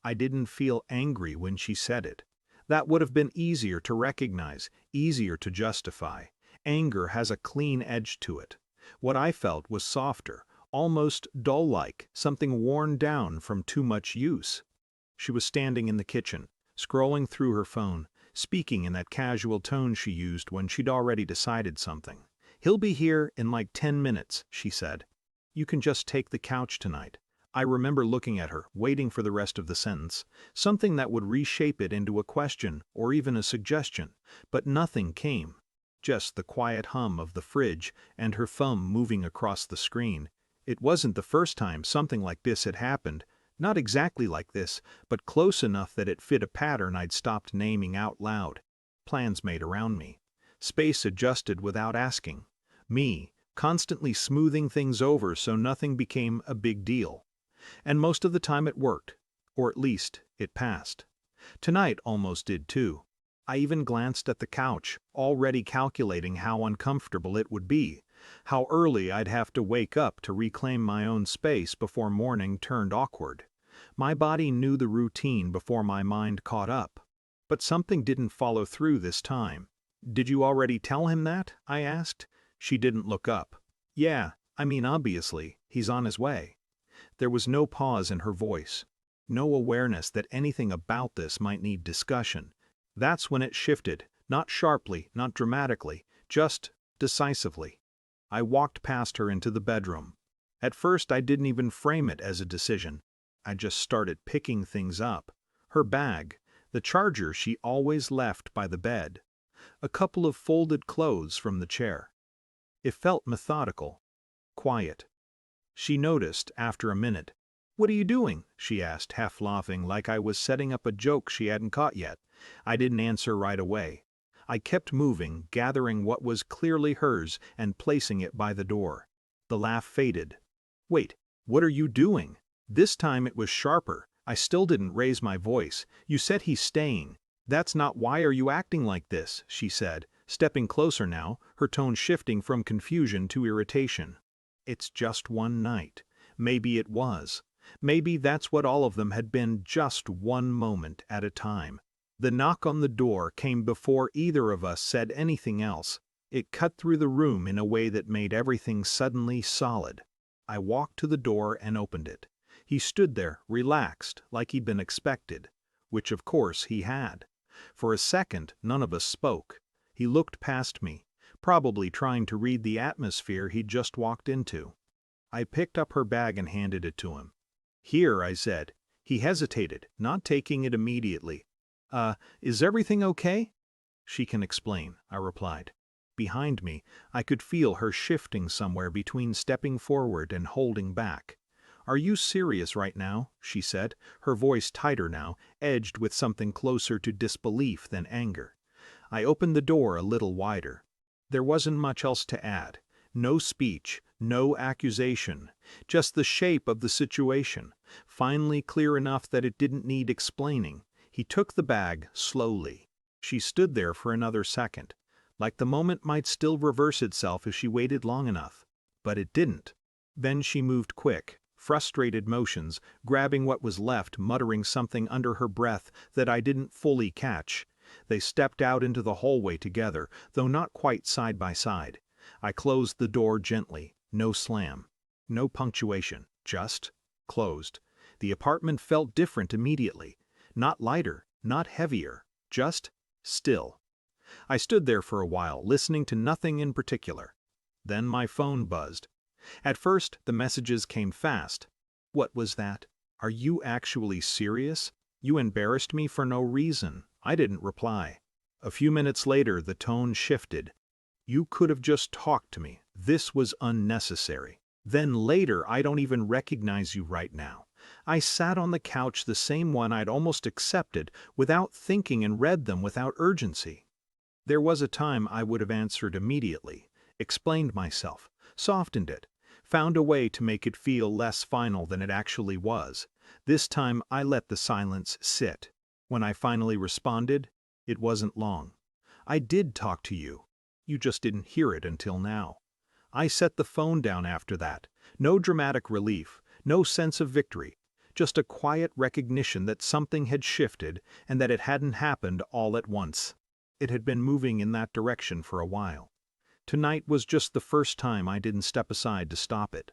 I didn't feel angry when she said it. That would have been easier to recognize, easier to justify. Anger has a clean edge to it. What I felt was softer, almost dull-like, something worn down from too much use. She was standing in the kitchen, scrolling through her phone, speaking in that casual tone she used when she'd already decided something. "He'll be here in like 10 minutes, she said. "You can just take the couch tonight." I remember looking at her, waiting for the rest of the sentence, something that would reshape it into a question or even a suggestion, but nothing came. Just the quiet hum of the fridge and her thumb moving across the screen. It wasn't the first time something like this had happened, not exactly like this, but close enough that it fit a pattern I'd stopped naming out loud. Plans made around me. Space adjusted without asking. Me, constantly smoothing things over so nothing became a big deal. And most of the time it worked, or at least it passed. Tonight almost did too. I even glanced at the couch, already calculating how uncomfortable it would be, how early I'd have to wake up to reclaim my own space before morning turned awkward. My body knew the routine before my mind caught up. But something didn't follow through this time. "Did you already tell him that?" I asked. She didn't look up. "Yeah, I mean obviously, he's on his way." There was no pause in her voice, no awareness that anything about this might need discussion. That's when it shifted, not sharply, not dramatically, just decisively. I walked past her into the bedroom. At first I didn't even frame it as a decision. I just started picking things up. Her bag, the charger she always left by the bed, a couple of folded clothes from the chair. It felt methodical, quiet. She noticed after a minute. "What are you doing?" she asked, half laughing, like I was setting up a joke she hadn't caught yet. I didn't answer right away. I kept moving, gathering what was clearly hers and placing it by the door. The laugh faded. "Wait, what are you doing?" This time it was sharper. I still didn't raise my voice. "You said he's staying. That's not why are you acting like this," she said, stepping closer now, her tone shifting from confusion to irritation. "It's just one night." Maybe it was. Maybe that's what all of them had been, just one moment at a time. The knock on the door came before either of us said anything else. It cut through the room in a way that made everything suddenly solid. I walked to the door and opened it. He stood there, relaxed, like he'd been expected, which of course he had. For a second, none of us spoke. He looked past me, probably trying to read the atmosphere he'd just walked into. I picked up her bag and handed it to him. "Here," I said. He hesitated, not taking it immediately. Is everything okay?" "She can explain," I replied. Behind me, I could feel her shifting somewhere between stepping forward and holding back. "Are you serious right now?" she said, her voice tighter now, edged with something closer to disbelief than anger. I opened the door a little wider. There wasn't much else to add. No speech, no accusation, just the shape of the situation, finally clear enough that it didn't need explaining. He took the bag slowly. She stood there for another second, like the moment might still reverse itself if she waited long enough. But it didn't. Then she moved quick, frustrated motions, grabbing what was left, muttering something under her breath that I didn't fully catch. They stepped out into the hallway together, though not quite side by side. I closed the door gently, no slam, no punctuation, just closed. The apartment felt different immediately. Not lighter, not heavier, just still. I stood there for a while, listening to nothing in particular. Then my phone buzzed. At first, the messages came fast. "What was that? Are you actually serious? You embarrassed me for no reason." I didn't reply. A few minutes later, the tone shifted. "You could have just talked to me. This was unnecessary." Then later, "I don't even recognize you right now." I sat on the couch, the same one I'd almost accepted, without thinking, and read them without urgency. There was a time I would have answered immediately, explained myself, softened it, found a way to make it feel less final than it actually was. This time I let the silence sit. When I finally responded, it wasn't long. "I did talk to you. You just didn't hear it until now." I set the phone down after that. No dramatic relief, no sense of victory, just a quiet recognition that something had shifted and that it hadn't happened all at once. It had been moving in that direction for a while. Tonight was just the first time I didn't step aside to stop it.